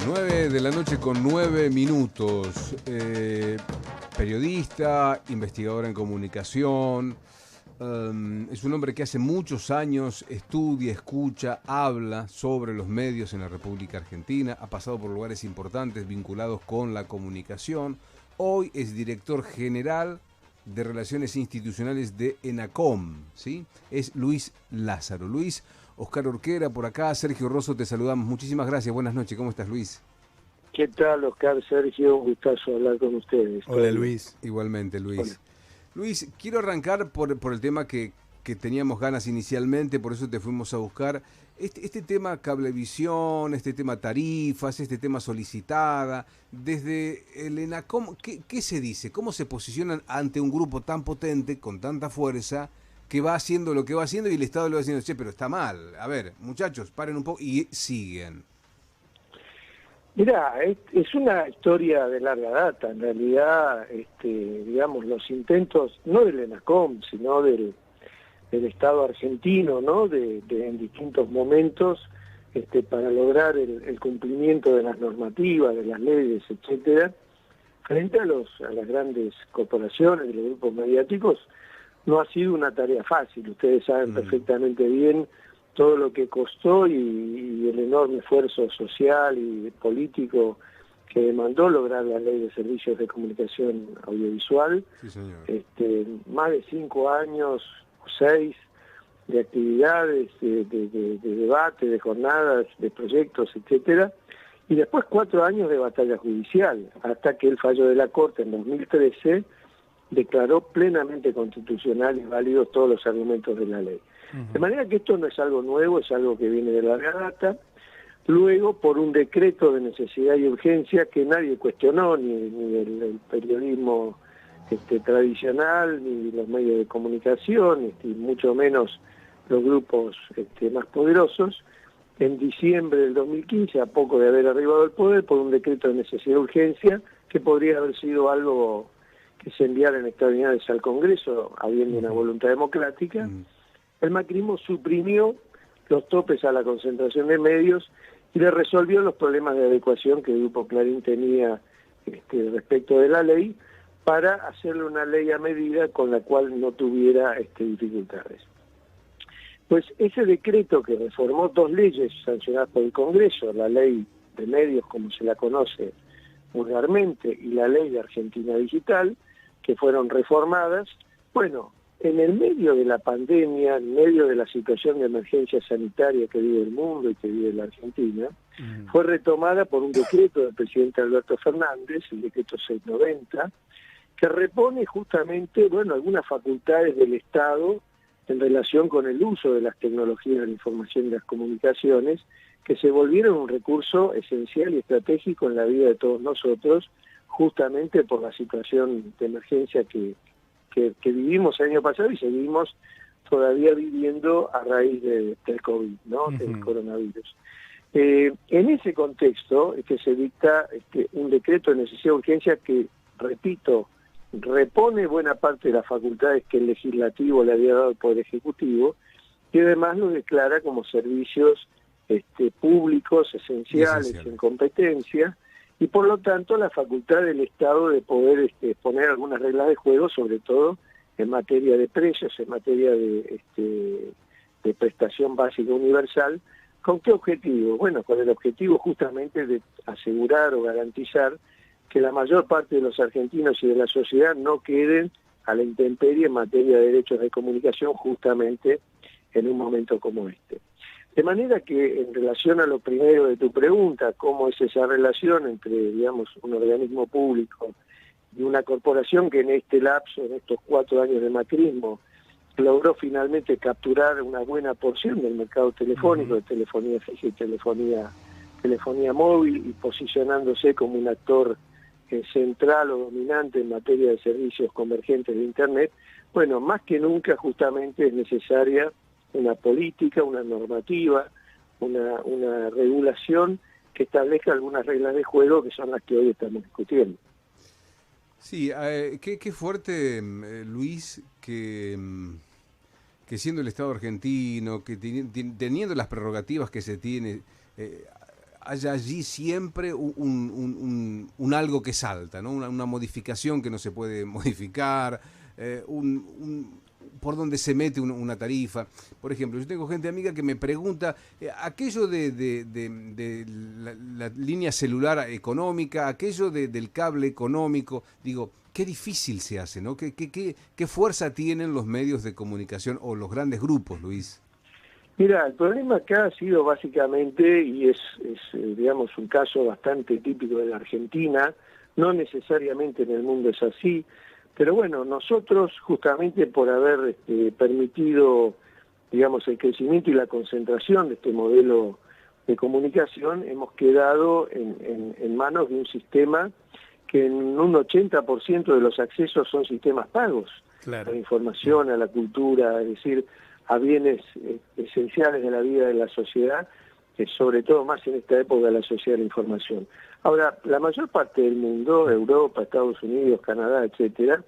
9 de la noche con 9 minutos. Periodista, investigadora en comunicación. Es un hombre que hace muchos años estudia, escucha, habla sobre los medios en la República Argentina. Ha pasado por lugares importantes vinculados con la comunicación. Hoy es director general de Relaciones Institucionales de ENACOM, ¿sí? Es Luis Lázaro. Luis, Oscar Orquera por acá, Sergio Rosso, te saludamos. Muchísimas gracias, buenas noches, ¿cómo estás, Luis? ¿Qué tal, Oscar, Sergio? Un gustazo hablar con ustedes. Hola, Luis. Igualmente, Luis. Hola. Luis, quiero arrancar por el tema que teníamos ganas inicialmente, por eso te fuimos a buscar. Este tema cablevisión, este tema tarifas, este tema solicitada, desde el ENACOM, ¿qué se dice? ¿Cómo se posicionan ante un grupo tan potente, con tanta fuerza, que va haciendo lo que va haciendo y el Estado le va diciendo, che, pero está mal? A ver, muchachos, paren un poco y siguen. Mirá, es una historia de larga data. En realidad, digamos, los intentos, no del ENACOM, sino del Estado argentino, ¿no? En distintos momentos, para lograr el cumplimiento de las normativas, de las leyes, etcétera, frente a las grandes corporaciones, de los grupos mediáticos, no ha sido una tarea fácil. Ustedes saben perfectamente bien todo lo que costó y el enorme esfuerzo social y político que demandó lograr la Ley de Servicios de Comunicación Audiovisual. Sí, señor. Más de 5 años, 6, de actividades, de debate, de jornadas, de proyectos, etcétera, y después 4 años de batalla judicial, hasta que el fallo de la Corte en 2013 declaró plenamente constitucional y válidos todos los argumentos de la ley. De manera que esto no es algo nuevo, es algo que viene de larga data. Luego, por un decreto de necesidad y urgencia que nadie cuestionó, ni el periodismo tradicional, ni los medios de comunicación, y mucho menos los grupos más poderosos, en diciembre del 2015, a poco de haber arribado al poder, por un decreto de necesidad y urgencia, que podría haber sido algo que se enviara en extraordinarias al Congreso, habiendo una voluntad democrática, el macrismo suprimió los topes a la concentración de medios y le resolvió los problemas de adecuación que el Grupo Clarín tenía respecto de la ley, para hacerle una ley a medida con la cual no tuviera dificultades. Pues ese decreto que reformó 2 leyes sancionadas por el Congreso, la ley de medios como se la conoce vulgarmente y la ley de Argentina Digital, que fueron reformadas, bueno, en el medio de la pandemia, en medio de la situación de emergencia sanitaria que vive el mundo y que vive la Argentina, fue retomada por un decreto del presidente Alberto Fernández, el decreto 690, que repone justamente, bueno, algunas facultades del Estado en relación con el uso de las tecnologías de la información y las comunicaciones, que se volvieron un recurso esencial y estratégico en la vida de todos nosotros, justamente por la situación de emergencia que vivimos el año pasado y seguimos todavía viviendo a raíz del COVID, ¿no? Del coronavirus. En ese contexto es que se dicta un decreto de necesidad de urgencia que, repito, repone buena parte de las facultades que el legislativo le había dado al Poder Ejecutivo y además lo declara como servicios públicos esenciales en competencia, y por lo tanto la facultad del Estado de poder poner algunas reglas de juego, sobre todo en materia de precios, en materia de prestación básica universal. ¿Con qué objetivo? Bueno, con el objetivo justamente de asegurar o garantizar que la mayor parte de los argentinos y de la sociedad no queden a la intemperie en materia de derechos de comunicación, justamente en un momento como este. De manera que, en relación a lo primero de tu pregunta, cómo es esa relación entre, digamos, un organismo público y una corporación que en este lapso, en estos 4 años de macrismo, logró finalmente capturar una buena porción del mercado telefónico, de telefonía fija y telefonía móvil, y posicionándose como un actor central o dominante en materia de servicios convergentes de Internet. Bueno, más que nunca justamente es necesaria una política, una normativa, una regulación que establezca algunas reglas de juego, que son las que hoy estamos discutiendo. Sí, qué fuerte, Luis, que siendo el Estado argentino, que teniendo las prerrogativas que se tiene, haya allí siempre un algo que salta, ¿no? Una modificación que no se puede modificar, por donde se mete una tarifa. Por ejemplo, yo tengo gente amiga que me pregunta, aquello de la línea celular económica, aquello del cable económico, digo, qué difícil se hace, ¿no? ¿Qué fuerza tienen los medios de comunicación o los grandes grupos, Luis? Mira, el problema acá ha sido básicamente, y es digamos, un caso bastante típico de la Argentina, no necesariamente en el mundo es así, pero bueno, nosotros justamente por haber permitido, digamos, el crecimiento y la concentración de este modelo de comunicación, hemos quedado en manos de un sistema que en un 80% de los accesos son sistemas pagos, claro, a la información, a la cultura, es decir, a bienes esenciales de la vida de la sociedad, sobre todo más en esta época de la sociedad de la información. Ahora, la mayor parte del mundo, Europa, Estados Unidos, Canadá, etcétera,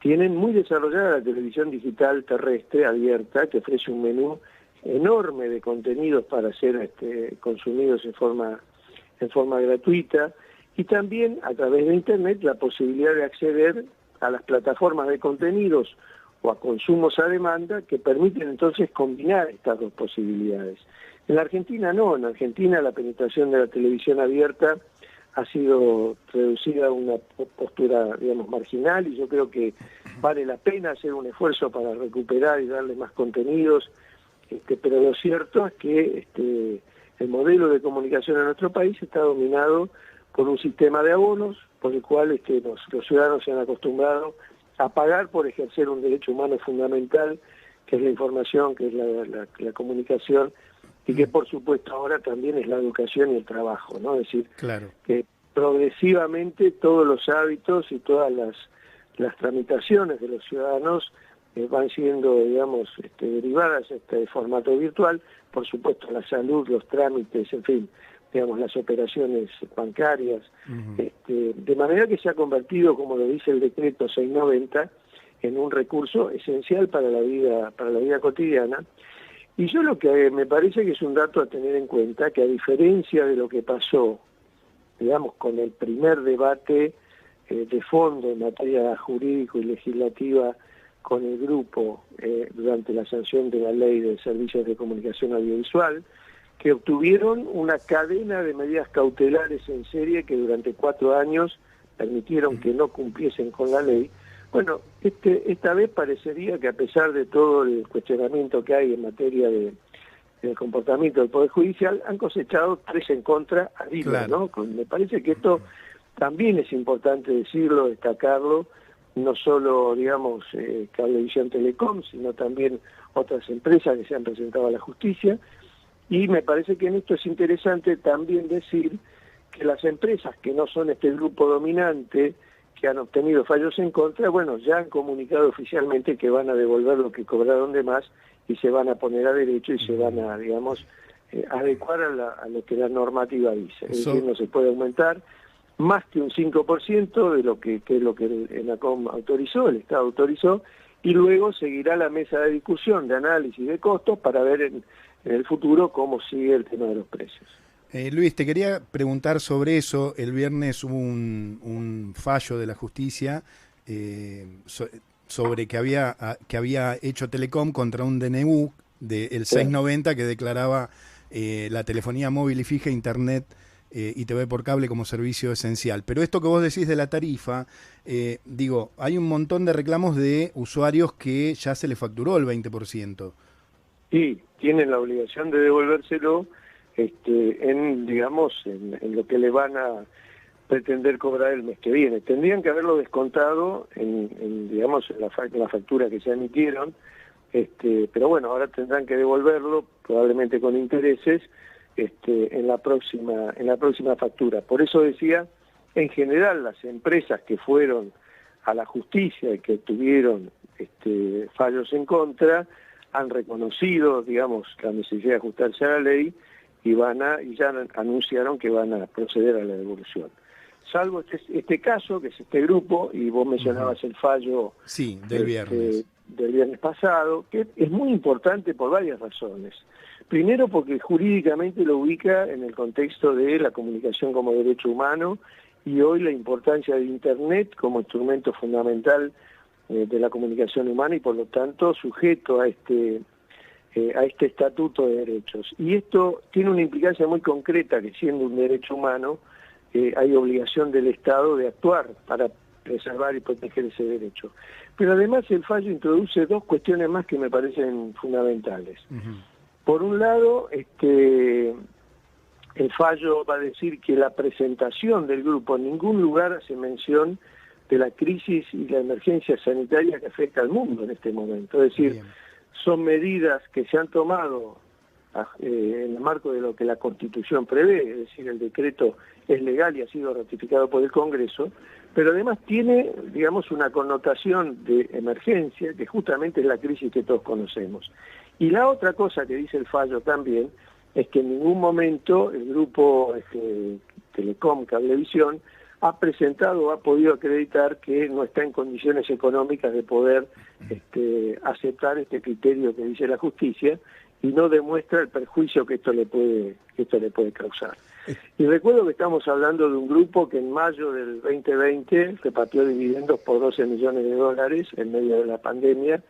tienen muy desarrollada la televisión digital terrestre abierta, que ofrece un menú enorme de contenidos para ser consumidos en forma gratuita, y también a través de Internet la posibilidad de acceder a las plataformas de contenidos o a consumos a demanda que permiten entonces combinar estas dos posibilidades. En la Argentina no, en Argentina la penetración de la televisión abierta ha sido reducida a una postura, digamos, marginal, y yo creo que vale la pena hacer un esfuerzo para recuperar y darle más contenidos, pero lo cierto es que el modelo de comunicación en nuestro país está dominado por un sistema de abonos, por el cual los ciudadanos se han acostumbrado a pagar por ejercer un derecho humano fundamental, que es la información, que es la comunicación, y que por supuesto ahora también es la educación y el trabajo, ¿no? Es decir, claro, que progresivamente todos los hábitos y todas las tramitaciones de los ciudadanos van siendo, digamos, derivadas a este formato virtual. Por supuesto la salud, los trámites, en fin, digamos, las operaciones bancarias, de manera que se ha convertido, como lo dice el decreto 690, en un recurso esencial para la vida cotidiana. Y yo lo que me parece que es un dato a tener en cuenta, que a diferencia de lo que pasó, digamos, con el primer debate de fondo en materia jurídico y legislativa con el grupo durante la sanción de la Ley de Servicios de Comunicación Audiovisual, que obtuvieron una cadena de medidas cautelares en serie que durante 4 años permitieron que no cumpliesen con la ley. Bueno, esta vez parecería que a pesar de todo el cuestionamiento que hay en materia del comportamiento del Poder Judicial, han cosechado 3 en contra a hilo, claro, ¿no? Me parece que esto también es importante decirlo, destacarlo, no solo, digamos, Cablevisión Telecom, sino también otras empresas que se han presentado a la justicia. Y me parece que en esto es interesante también decir que las empresas que no son este grupo dominante, que han obtenido fallos en contra, bueno, ya han comunicado oficialmente que van a devolver lo que cobraron de más y se van a poner a derecho y se van a, digamos, adecuar a lo que la normativa dice. Es decir, no se puede aumentar más que un 5% de lo que es lo que el ENACOM autorizó, el Estado autorizó, y luego seguirá la mesa de discusión, de análisis de costos para ver en el futuro cómo sigue el tema de los precios. Luis, te quería preguntar sobre eso. El viernes hubo un fallo de la justicia sobre que había hecho Telecom contra un DNU del 690 que declaraba la telefonía móvil y fija, internet y TV por cable como servicio esencial. Pero esto que vos decís de la tarifa, hay un montón de reclamos de usuarios que ya se les facturó el 20%. Sí, tienen la obligación de devolvérselo en lo que le van a pretender cobrar el mes que viene. Tendrían que haberlo descontado en la factura que se emitieron, pero bueno, ahora tendrán que devolverlo, probablemente con intereses, en la próxima factura. Por eso decía, en general las empresas que fueron a la justicia y que tuvieron fallos en contra, han reconocido, digamos, la necesidad de ajustarse a la ley y ya anunciaron que van a proceder a la devolución. Salvo este caso, que es este grupo, y vos mencionabas el fallo del viernes del viernes pasado, que es muy importante por varias razones. Primero, porque jurídicamente lo ubica en el contexto de la comunicación como derecho humano y hoy la importancia de Internet como instrumento fundamental de la comunicación humana y por lo tanto sujeto a este estatuto de derechos. Y esto tiene una implicancia muy concreta, que siendo un derecho humano, hay obligación del Estado de actuar para preservar y proteger ese derecho. Pero además el fallo introduce dos cuestiones más que me parecen fundamentales. Por un lado, el fallo va a decir que la presentación del grupo en ningún lugar hace mención de la crisis y la emergencia sanitaria que afecta al mundo en este momento. Es decir, son medidas que se han tomado en el marco de lo que la Constitución prevé, es decir, el decreto es legal y ha sido ratificado por el Congreso, pero además tiene, digamos, una connotación de emergencia, que justamente es la crisis que todos conocemos. Y la otra cosa que dice el fallo también es que en ningún momento el grupo Telecom Cablevisión ha presentado o ha podido acreditar que no está en condiciones económicas de poder aceptar este criterio que dice la justicia y no demuestra el perjuicio que esto le puede causar. Y recuerdo que estamos hablando de un grupo que en mayo del 2020 repartió dividendos por $12 millones en medio de la pandemia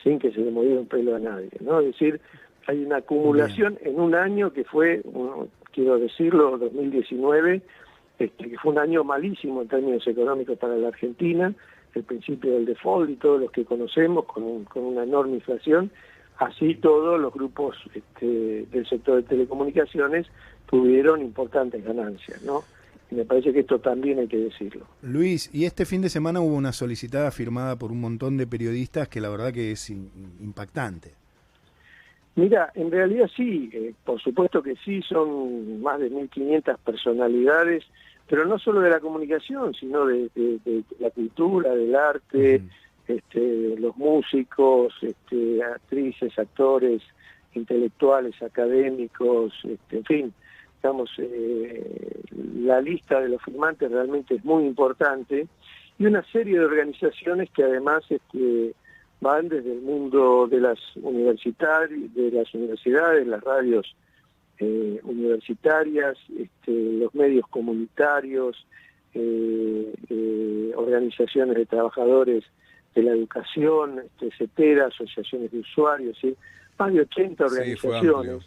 sin que se le moviera un pelo a nadie, ¿no? Es decir, hay una acumulación en un año que fue, quiero decirlo, 2019, que fue un año malísimo en términos económicos para la Argentina, el principio del default y todos los que conocemos, con una enorme inflación. Así todos los grupos del sector de telecomunicaciones tuvieron importantes ganancias, ¿no? Y me parece que esto también hay que decirlo. Luis, y este fin de semana hubo una solicitada firmada por un montón de periodistas que la verdad que es impactante. Mira, en realidad sí, por supuesto que sí, son más de 1.500 personalidades, pero no solo de la comunicación, sino de la cultura, del arte, los músicos, actrices, actores, intelectuales, académicos, en fin, digamos, la lista de los firmantes realmente es muy importante, y una serie de organizaciones que además van desde el mundo de las universidades, las radios universitarias, los medios comunitarios, organizaciones de trabajadores de la educación, CETERA, asociaciones de usuarios, ¿sí? Más de 80 organizaciones,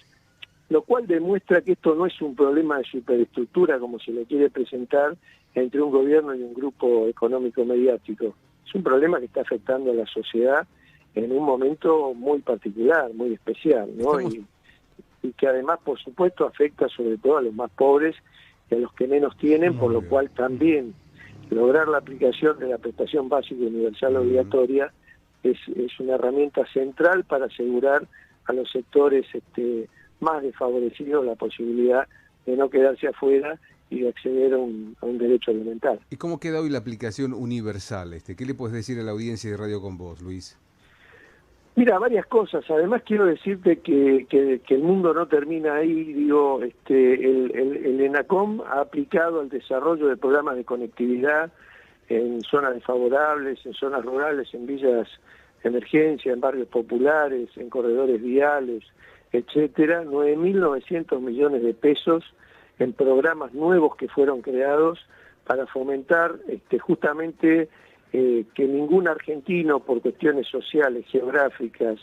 lo cual demuestra que esto no es un problema de superestructura como se lo quiere presentar entre un gobierno y un grupo económico mediático. Es un problema que está afectando a la sociedad en un momento muy particular, muy especial, ¿no? Y que además, por supuesto, afecta sobre todo a los más pobres y a los que menos tienen, por lo cual también lograr la aplicación de la prestación básica universal obligatoria es una herramienta central para asegurar a los sectores más desfavorecidos la posibilidad de no quedarse afuera y de acceder a un derecho elemental. ¿Y cómo queda hoy la aplicación universal? ¿Qué le puedes decir a la audiencia de Radio con Vos, Luis? Mira, varias cosas. Además quiero decirte que el mundo no termina ahí. Digo, el ENACOM ha aplicado el desarrollo de programas de conectividad en zonas desfavorables, en zonas rurales, en villas de emergencia, en barrios populares, en corredores viales, etcétera, 9.900 millones de pesos en programas nuevos que fueron creados para fomentar justamente que ningún argentino, por cuestiones sociales, geográficas,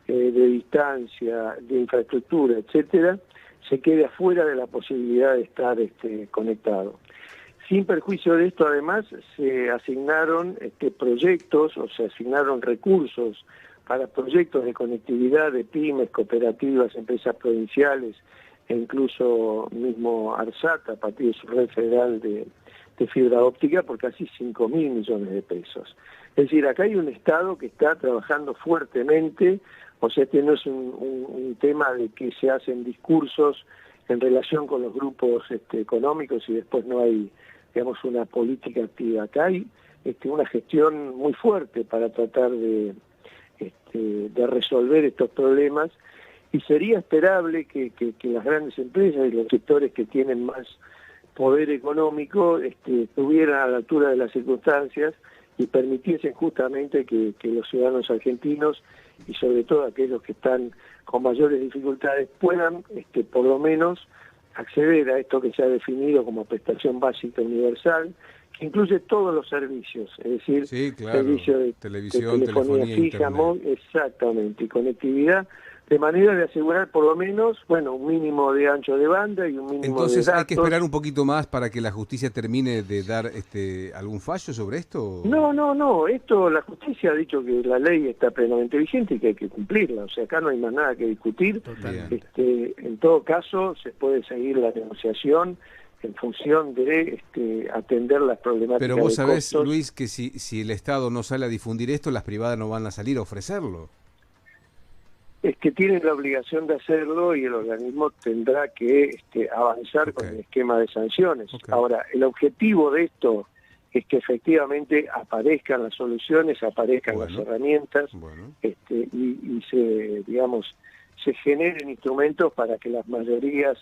de distancia, de infraestructura, etcétera, se quede afuera de la posibilidad de estar conectado. Sin perjuicio de esto, además, se asignaron proyectos, o se asignaron recursos para proyectos de conectividad de pymes, cooperativas, empresas provinciales e incluso mismo ARSAT a partir de su red federal de fibra óptica por casi 5.000 millones de pesos. Es decir, acá hay un Estado que está trabajando fuertemente, o sea, no es un tema de que se hacen discursos en relación con los grupos económicos y después no hay, digamos, una política activa. Acá hay una gestión muy fuerte para tratar de resolver estos problemas, y sería esperable que las grandes empresas y los sectores que tienen más poder económico estuvieran a la altura de las circunstancias y permitiesen justamente que los ciudadanos argentinos y sobre todo aquellos que están con mayores dificultades puedan por lo menos acceder a esto que se ha definido como prestación básica universal, que incluye todos los servicios, es decir, sí, claro, servicio de televisión, de telefonía fija, móvil, exactamente, y conectividad, de manera de asegurar por lo menos, bueno, un mínimo de ancho de banda y un mínimo Entonces de datos. hay que esperar un poquito más para que la justicia termine de dar algún fallo sobre esto. No, esto la justicia ha dicho que la ley está plenamente vigente y que hay que cumplirla, o sea, acá no hay más nada que discutir. En todo caso, se puede seguir la negociación en función de atender las problemáticas. Pero vos sabés, costos. Luis, que si el Estado no sale a difundir esto, las privadas no van a salir a ofrecerlo. Es que tienen la obligación de hacerlo y el organismo tendrá que avanzar con el esquema de sanciones. Ahora, el objetivo de esto es que efectivamente aparezcan las soluciones, aparezcan las herramientas, y se generen instrumentos para que las mayorías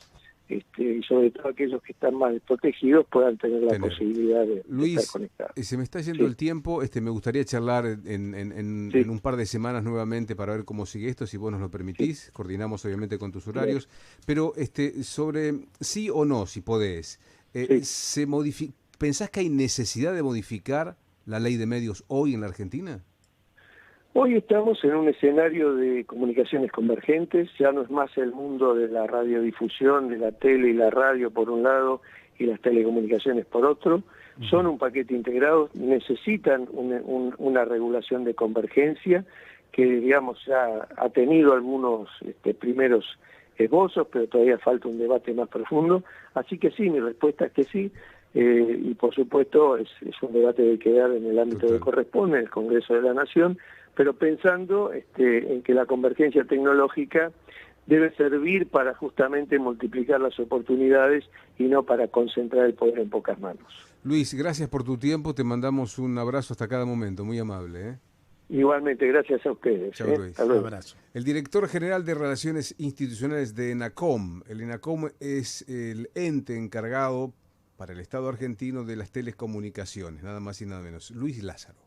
y sobre todo aquellos que están más desprotegidos puedan tener la posibilidad de estar conectados. Se me está yendo el tiempo, me gustaría charlar en un par de semanas nuevamente para ver cómo sigue esto, si vos nos lo permitís, coordinamos obviamente con tus horarios, pero sobre sí o no, si podés, ¿pensás que hay necesidad de modificar la ley de medios hoy en la Argentina? Hoy estamos en un escenario de comunicaciones convergentes, ya no es más el mundo de la radiodifusión, de la tele y la radio por un lado y las telecomunicaciones por otro, son un paquete integrado, necesitan una regulación de convergencia que digamos ya ha tenido algunos primeros esbozos, pero todavía falta un debate más profundo, así que sí, mi respuesta es que sí. Y por supuesto es un debate que hay que dar en el ámbito que corresponde, en el Congreso de la Nación, pero pensando en que la convergencia tecnológica debe servir para justamente multiplicar las oportunidades y no para concentrar el poder en pocas manos. Luis, gracias por tu tiempo, te mandamos un abrazo hasta cada momento, muy amable. Igualmente, gracias a ustedes. Chau, Luis. Un abrazo. El director general de Relaciones Institucionales de ENACOM. El ENACOM es el ente encargado para el Estado argentino de las telecomunicaciones, nada más y nada menos. Luis Lázaro.